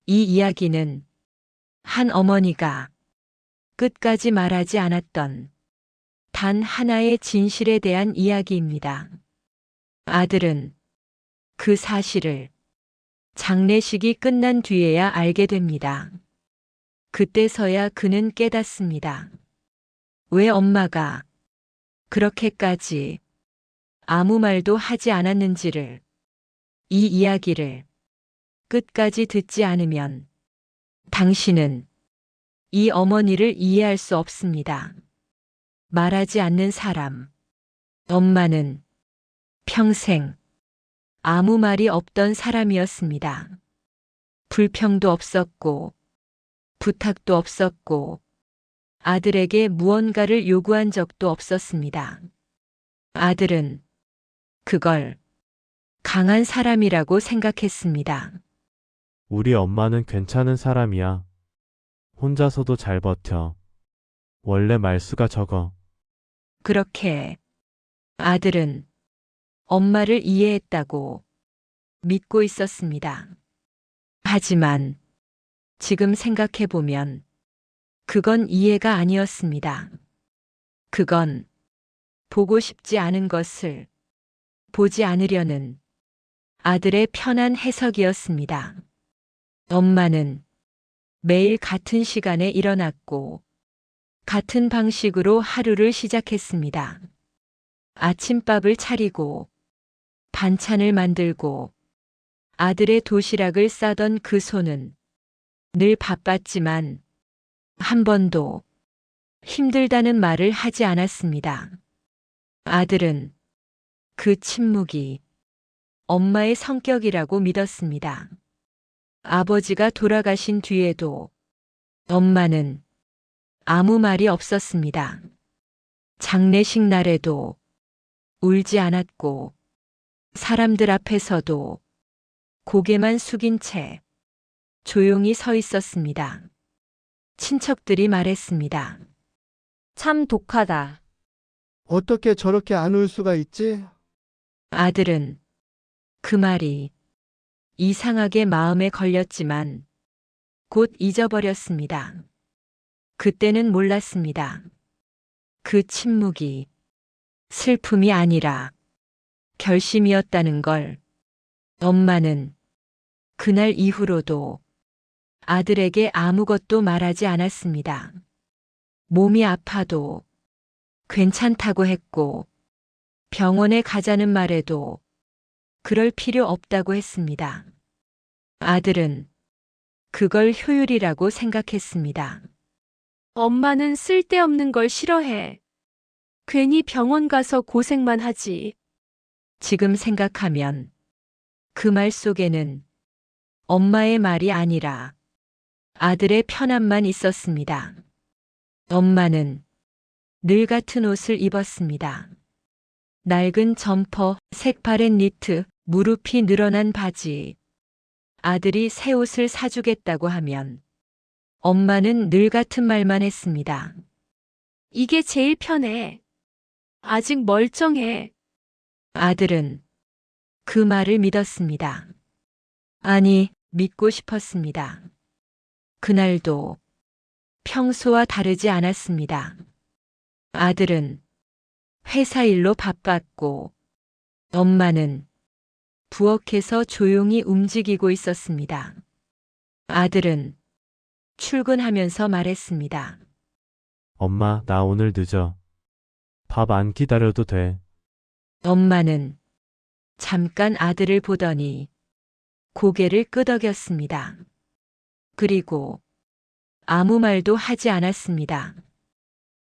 이 이야기는 한 어머니가 끝까지 말하지 않았던 단 하나의 진실에 대한 이야기입니다. 아들은 그 사실을 장례식이 끝난 뒤에야 알게 됩니다. 그때서야 그는 깨닫습니다. 왜 엄마가 그렇게까지 아무 말도 하지 않았는지를. 이 이야기를 끝까지 듣지 않으면 당신은 이 어머니를 이해할 수 없습니다. 말하지 않는 사람. 엄마는 평생 아무 말이 없던 사람이었습니다. 불평도 없었고, 부탁도 없었고, 아들에게 무언가를 요구한 적도 없었습니다. 아들은 그걸 강한 사람이라고 생각했습니다. 우리 엄마는 괜찮은 사람이야. 혼자서도 잘 버텨. 원래 말수가 적어. 그렇게 아들은 엄마를 이해했다고 믿고 있었습니다. 하지만 지금 생각해보면 그건 이해가 아니었습니다. 그건 보고 싶지 않은 것을 보지 않으려는 아들의 편한 해석이었습니다. 엄마는 매일 같은 시간에 일어났고 같은 방식으로 하루를 시작했습니다. 아침밥을 차리고 반찬을 만들고 아들의 도시락을 싸던 그 손은 늘 바빴지만 한 번도 힘들다는 말을 하지 않았습니다. 아들은 그 침묵이 엄마의 성격이라고 믿었습니다. 아버지가 돌아가신 뒤에도 엄마는 아무 말이 없었습니다. 장례식 날에도 울지 않았고 사람들 앞에서도 고개만 숙인 채 조용히 서 있었습니다. 친척들이 말했습니다. 참 독하다. 어떻게 저렇게 안 울 수가 있지? 아들은 그 말이 이상하게 마음에 걸렸지만 곧 잊어버렸습니다. 그때는 몰랐습니다. 그 침묵이 슬픔이 아니라 결심이었다는 걸. 엄마는 그날 이후로도 아들에게 아무것도 말하지 않았습니다. 몸이 아파도 괜찮다고 했고 병원에 가자는 말에도 그럴 필요 없다고 했습니다. 아들은 그걸 효율이라고 생각했습니다. 엄마는 쓸데없는 걸 싫어해. 괜히 병원 가서 고생만 하지. 지금 생각하면 그 말 속에는 엄마의 말이 아니라 아들의 편함만 있었습니다. 엄마는 늘 같은 옷을 입었습니다. 낡은 점퍼, 색바랜 니트, 무릎이 늘어난 바지. 아들이 새 옷을 사주겠다고 하면 엄마는 늘 같은 말만 했습니다. 이게 제일 편해. 아직 멀쩡해. 아들은 그 말을 믿었습니다. 아니, 믿고 싶었습니다. 그날도 평소와 다르지 않았습니다. 아들은 회사 일로 바빴고 엄마는 부엌에서 조용히 움직이고 있었습니다. 아들은 출근하면서 말했습니다. 엄마, 나 오늘 늦어. 밥 안 기다려도 돼. 엄마는 잠깐 아들을 보더니 고개를 끄덕였습니다. 그리고 아무 말도 하지 않았습니다.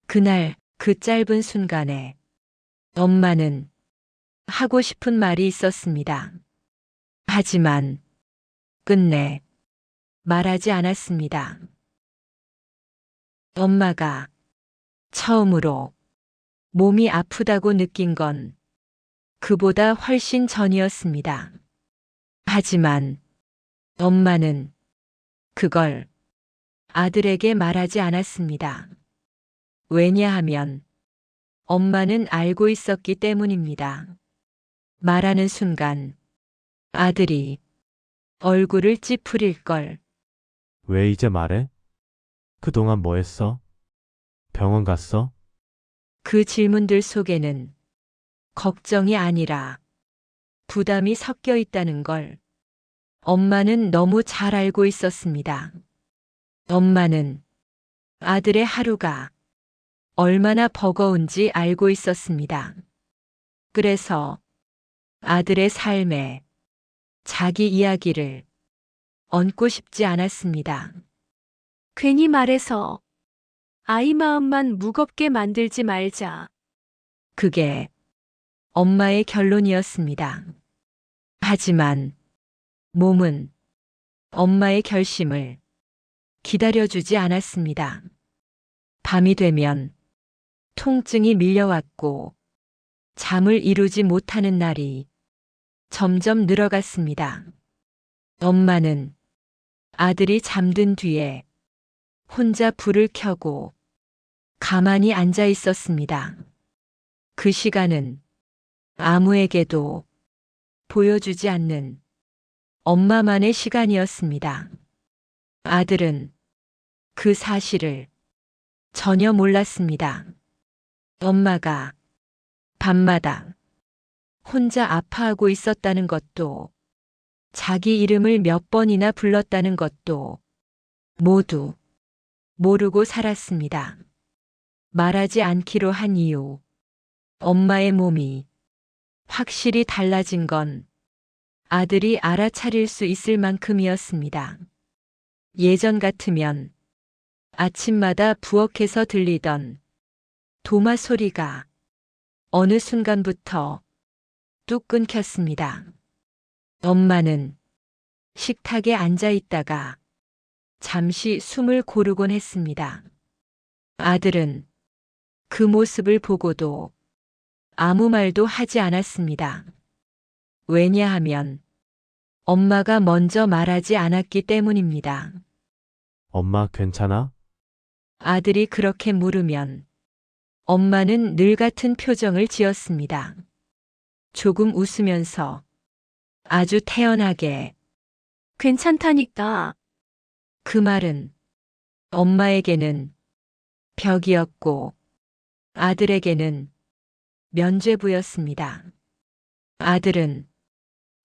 그날 그 짧은 순간에 엄마는 하고 싶은 말이 있었습니다. 하지만 끝내 말하지 않았습니다. 엄마가 처음으로 몸이 아프다고 느낀 건 그보다 훨씬 전이었습니다. 하지만 엄마는 그걸 아들에게 말하지 않았습니다. 왜냐하면 엄마는 알고 있었기 때문입니다. 말하는 순간 아들이 얼굴을 찌푸릴 걸. 왜 이제 말해? 그동안 뭐 했어? 병원 갔어? 그 질문들 속에는 걱정이 아니라 부담이 섞여 있다는 걸 엄마는 너무 잘 알고 있었습니다. 엄마는 아들의 하루가 얼마나 버거운지 알고 있었습니다. 그래서 아들의 삶에 자기 이야기를 얹고 싶지 않았습니다. 괜히 말해서 아이 마음만 무겁게 만들지 말자. 그게 엄마의 결론이었습니다. 하지만 몸은 엄마의 결심을 기다려주지 않았습니다. 밤이 되면 통증이 밀려왔고 잠을 이루지 못하는 날이 점점 늘어갔습니다. 엄마는 아들이 잠든 뒤에 혼자 불을 켜고 가만히 앉아 있었습니다. 그 시간은 아무에게도 보여주지 않는 엄마만의 시간이었습니다. 아들은 그 사실을 전혀 몰랐습니다. 엄마가 밤마다 혼자 아파하고 있었다는 것도, 자기 이름을 몇 번이나 불렀다는 것도 모두 모르고 살았습니다. 말하지 않기로 한 이유, 엄마의 몸이 확실히 달라진 건 아들이 알아차릴 수 있을 만큼이었습니다. 예전 같으면 아침마다 부엌에서 들리던 도마 소리가 어느 순간부터 뚝 끊겼습니다. 엄마는 식탁에 앉아 있다가 잠시 숨을 고르곤 했습니다. 아들은 그 모습을 보고도 아무 말도 하지 않았습니다. 왜냐하면 엄마가 먼저 말하지 않았기 때문입니다. 엄마 괜찮아? 아들이 그렇게 물으면 엄마는 늘 같은 표정을 지었습니다. 조금 웃으면서 아주 태연하게 괜찮다니까. 그 말은 엄마에게는 벽이었고 아들에게는 면죄부였습니다. 아들은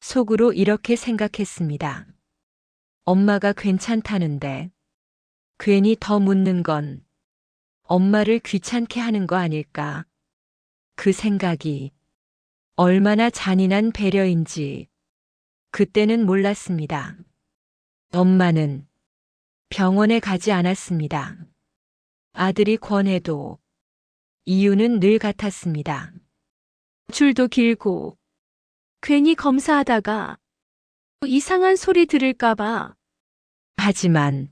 속으로 이렇게 생각했습니다. 엄마가 괜찮다는데 괜히 더 묻는 건 엄마를 귀찮게 하는 거 아닐까? 그 생각이 얼마나 잔인한 배려인지 그때는 몰랐습니다. 엄마는 병원에 가지 않았습니다. 아들이 권해도 이유는 늘 같았습니다. 줄도 길고 괜히 검사하다가 이상한 소리 들을까봐. 하지만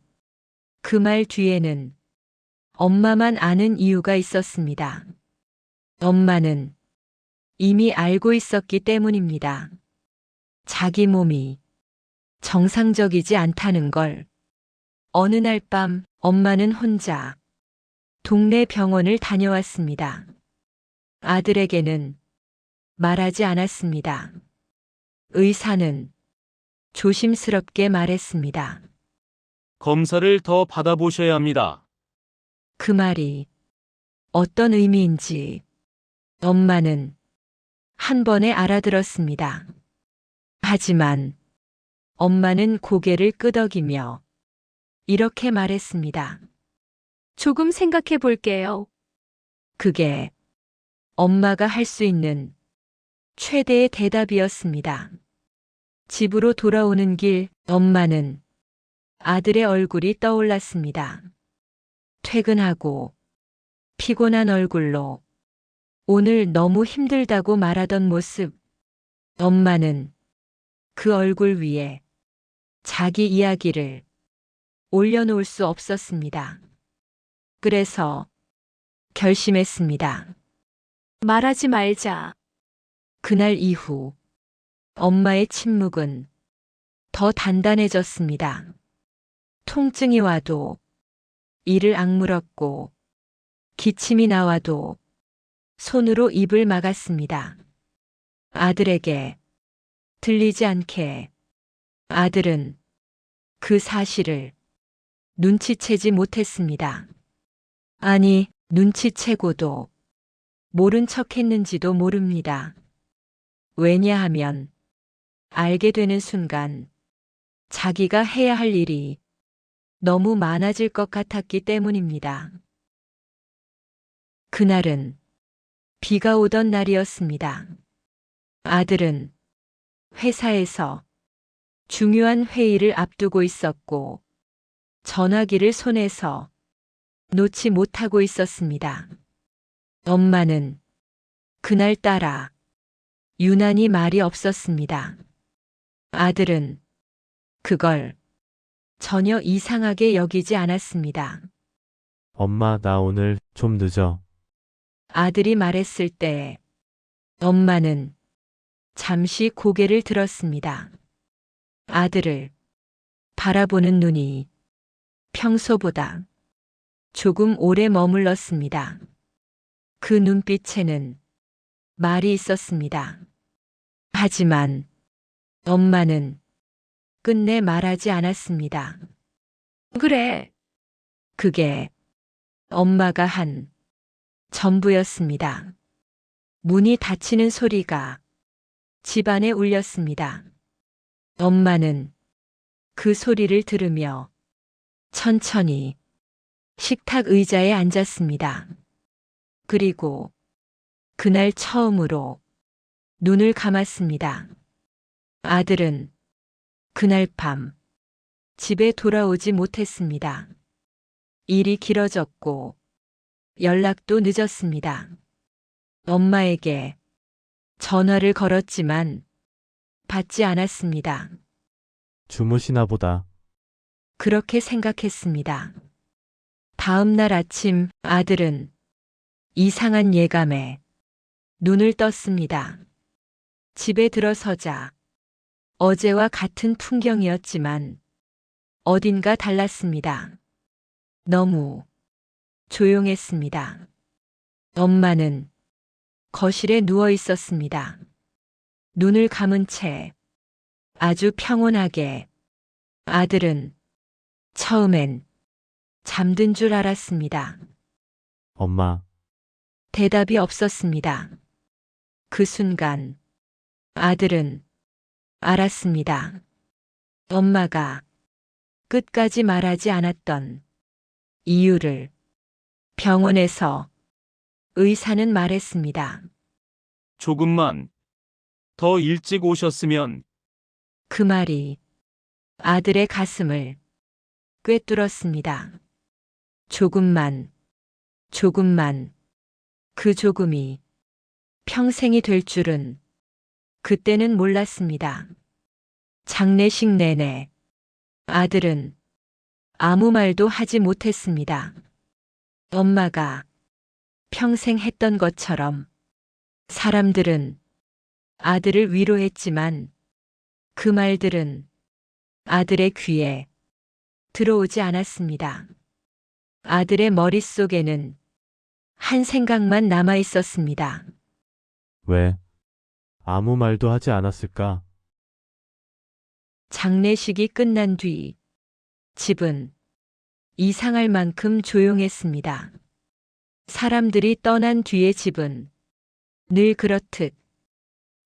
그 말 뒤에는 엄마만 아는 이유가 있었습니다. 엄마는 이미 알고 있었기 때문입니다. 자기 몸이 정상적이지 않다는 걸. 어느 날 밤 엄마는 혼자 동네 병원을 다녀왔습니다. 아들에게는 말하지 않았습니다. 의사는 조심스럽게 말했습니다. 검사를 더 받아보셔야 합니다. 그 말이 어떤 의미인지 엄마는 한 번에 알아들었습니다. 하지만 엄마는 고개를 끄덕이며 이렇게 말했습니다. 조금 생각해 볼게요. 그게 엄마가 할 수 있는 최대의 대답이었습니다. 집으로 돌아오는 길 엄마는 아들의 얼굴이 떠올랐습니다. 퇴근하고 피곤한 얼굴로 오늘 너무 힘들다고 말하던 모습. 엄마는 그 얼굴 위에 자기 이야기를 올려놓을 수 없었습니다. 그래서 결심했습니다. 말하지 말자. 그날 이후 엄마의 침묵은 더 단단해졌습니다. 통증이 와도 이를 악물었고 기침이 나와도 손으로 입을 막았습니다. 아들에게 들리지 않게. 아들은 그 사실을 눈치채지 못했습니다. 아니, 눈치채고도 모른 척 했는지도 모릅니다. 왜냐하면 알게 되는 순간 자기가 해야 할 일이 너무 많아질 것 같았기 때문입니다. 그날은 비가 오던 날이었습니다. 아들은 회사에서 중요한 회의를 앞두고 있었고 전화기를 손에서 놓지 못하고 있었습니다. 엄마는 그날따라 유난히 말이 없었습니다. 아들은 그걸 전혀 이상하게 여기지 않았습니다. 엄마, 나 오늘 좀 늦어. 아들이 말했을 때 엄마는 잠시 고개를 들었습니다. 아들을 바라보는 눈이 평소보다 조금 오래 머물렀습니다. 그 눈빛에는 말이 있었습니다. 하지만 엄마는 끝내 말하지 않았습니다. 그래. 그게 엄마가 한 전부였습니다. 문이 닫히는 소리가 집안에 울렸습니다. 엄마는 그 소리를 들으며 천천히 식탁 의자에 앉았습니다. 그리고 그날 처음으로 눈을 감았습니다. 아들은 그날 밤 집에 돌아오지 못했습니다. 일이 길어졌고 연락도 늦었습니다. 엄마에게 전화를 걸었지만 받지 않았습니다. 주무시나 보다. 그렇게 생각했습니다. 다음 날 아침 아들은 이상한 예감에 눈을 떴습니다. 집에 들어서자 어제와 같은 풍경이었지만 어딘가 달랐습니다. 너무 조용했습니다. 엄마는 거실에 누워 있었습니다. 눈을 감은 채 아주 평온하게. 아들은 처음엔 잠든 줄 알았습니다. 엄마, 대답이 없었습니다. 그 순간 아들은 알았습니다. 엄마가 끝까지 말하지 않았던 이유를. 병원에서 의사는 말했습니다. 조금만 더 일찍 오셨으면. 그 말이 아들의 가슴을 꿰뚫었습니다. 조금만, 조금만, 그 조금이 평생이 될 줄은 그때는 몰랐습니다. 장례식 내내 아들은 아무 말도 하지 못했습니다. 엄마가 평생 했던 것처럼 사람들은 아들을 위로했지만 그 말들은 아들의 귀에 들어오지 않았습니다. 아들의 머릿속에는 한 생각만 남아 있었습니다. 왜 아무 말도 하지 않았을까? 장례식이 끝난 뒤 집은 이상할 만큼 조용했습니다. 사람들이 떠난 뒤의 집은 늘 그렇듯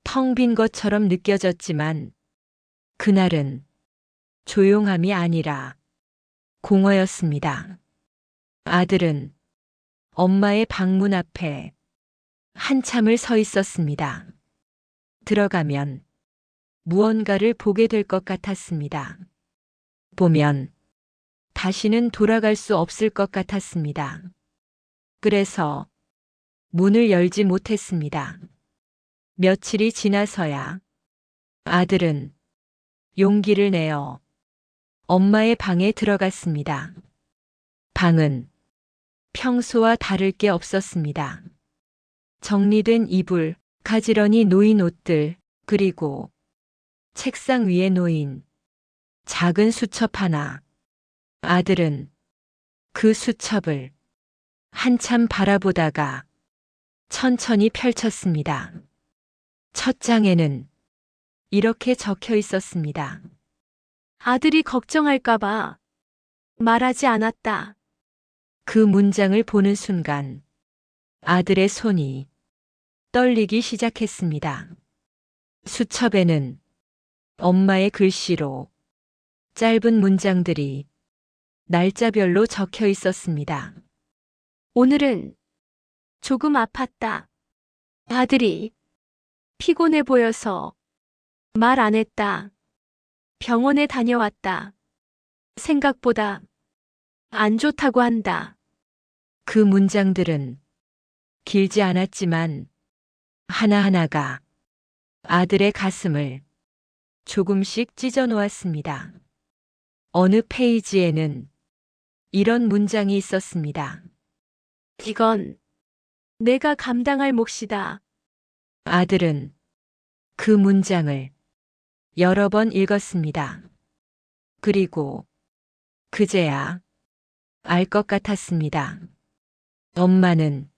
텅 빈 것처럼 느껴졌지만 그날은 조용함이 아니라 공허였습니다. 아들은 엄마의 방문 앞에 한참을 서 있었습니다. 들어가면 무언가를 보게 될 것 같았습니다. 보면 다시는 돌아갈 수 없을 것 같았습니다. 그래서 문을 열지 못했습니다. 며칠이 지나서야 아들은 용기를 내어 엄마의 방에 들어갔습니다. 방은 평소와 다를 게 없었습니다. 정리된 이불, 가지런히 놓인 옷들, 그리고 책상 위에 놓인 작은 수첩 하나. 아들은 그 수첩을 한참 바라보다가 천천히 펼쳤습니다. 첫 장에는 이렇게 적혀 있었습니다. 아들이 걱정할까봐 말하지 않았다. 그 문장을 보는 순간 아들의 손이 떨리기 시작했습니다. 수첩에는 엄마의 글씨로 짧은 문장들이 날짜별로 적혀 있었습니다. 오늘은 조금 아팠다. 아들이 피곤해 보여서 말 안 했다. 병원에 다녀왔다. 생각보다 안 좋다고 한다. 그 문장들은 길지 않았지만 하나하나가 아들의 가슴을 조금씩 찢어 놓았습니다. 어느 페이지에는 이런 문장이 있었습니다. 이건 내가 감당할 몫이다. 아들은 그 문장을 여러 번 읽었습니다. 그리고 그제야 알 것 같았습니다. 엄마는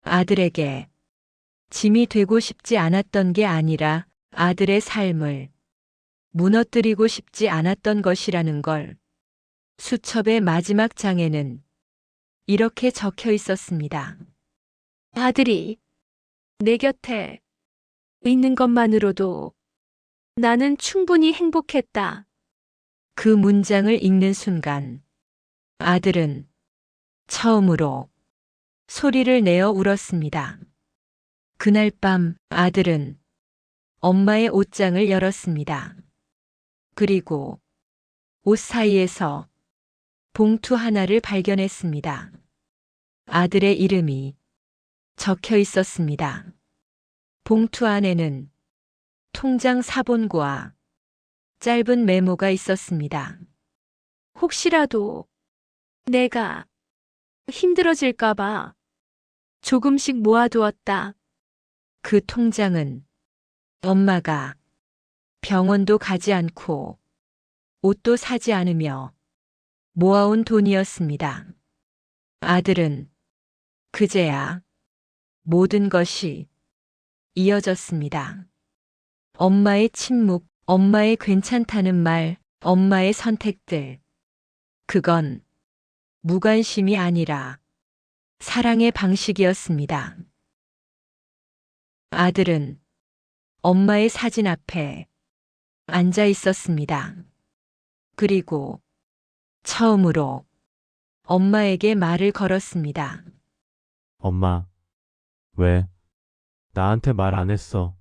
아들에게 짐이 되고 싶지 않았던 게 아니라 아들의 삶을 무너뜨리고 싶지 않았던 것이라는 걸. 수첩의 마지막 장에는 이렇게 적혀 있었습니다. 아들이 내 곁에 있는 것만으로도 나는 충분히 행복했다. 그 문장을 읽는 순간 아들은 처음으로 소리를 내어 울었습니다. 그날 밤 아들은 엄마의 옷장을 열었습니다. 그리고 옷 사이에서 봉투 하나를 발견했습니다. 아들의 이름이 적혀 있었습니다. 봉투 안에는 통장 사본과 짧은 메모가 있었습니다. 혹시라도 내가 힘들어질까봐 조금씩 모아두었다. 그 통장은 엄마가 병원도 가지 않고 옷도 사지 않으며 모아온 돈이었습니다. 아들은 그제야 모든 것이 이어졌습니다. 엄마의 침묵, 엄마의 괜찮다는 말, 엄마의 선택들. 그건 무관심이 아니라 사랑의 방식이었습니다. 아들은 엄마의 사진 앞에 앉아 있었습니다. 그리고 처음으로 엄마에게 말을 걸었습니다. 엄마, 왜 나한테 말 안 했어?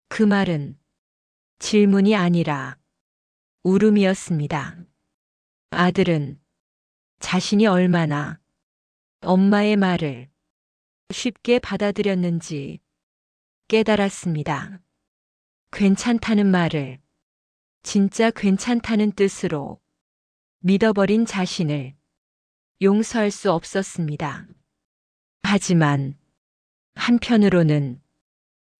그 말은 질문이 아니라 울음이었습니다. 아들은 자신이 얼마나 엄마의 말을 쉽게 받아들였는지 깨달았습니다. 괜찮다는 말을 진짜 괜찮다는 뜻으로 믿어버린 자신을 용서할 수 없었습니다. 하지만 한편으로는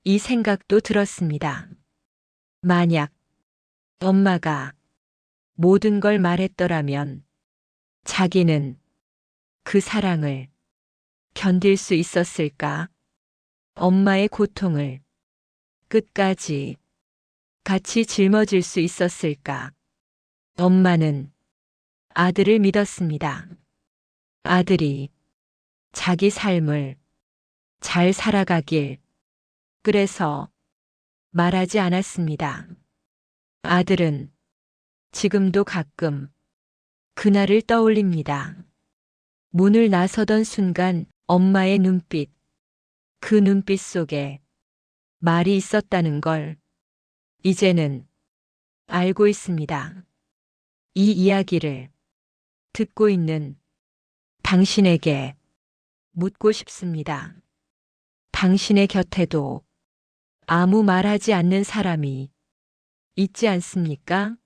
이 생각도 들었습니다. 만약 엄마가 모든 걸 말했더라면 자기는 그 사랑을 견딜 수 있었을까? 엄마의 고통을 끝까지 같이 짊어질 수 있었을까? 엄마는 아들을 믿었습니다. 아들이 자기 삶을 잘 살아가길. 그래서 말하지 않았습니다. 아들은 지금도 가끔 그날을 떠올립니다. 문을 나서던 순간 엄마의 눈빛, 그 눈빛 속에 말이 있었다는 걸 이제는 알고 있습니다. 이 이야기를 듣고 있는 당신에게 묻고 싶습니다. 당신의 곁에도 아무 말하지 않는 사람이 있지 않습니까?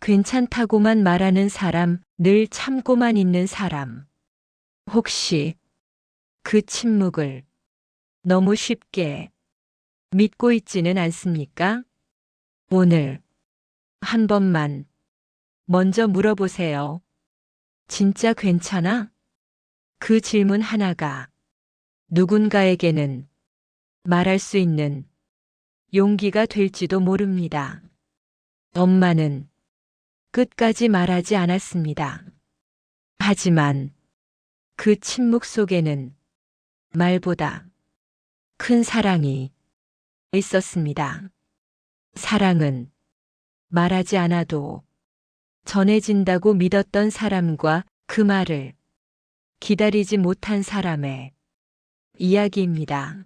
괜찮다고만 말하는 사람, 늘 참고만 있는 사람. 혹시 그 침묵을 너무 쉽게 믿고 있지는 않습니까? 오늘 한 번만 먼저 물어보세요. 진짜 괜찮아? 그 질문 하나가 누군가에게는 말할 수 있는 용기가 될지도 모릅니다. 엄마는 끝까지 말하지 않았습니다. 하지만 그 침묵 속에는 말보다 큰 사랑이 있었습니다. 사랑은 말하지 않아도 전해진다고 믿었던 사람과 그 말을 기다리지 못한 사람의 이야기입니다.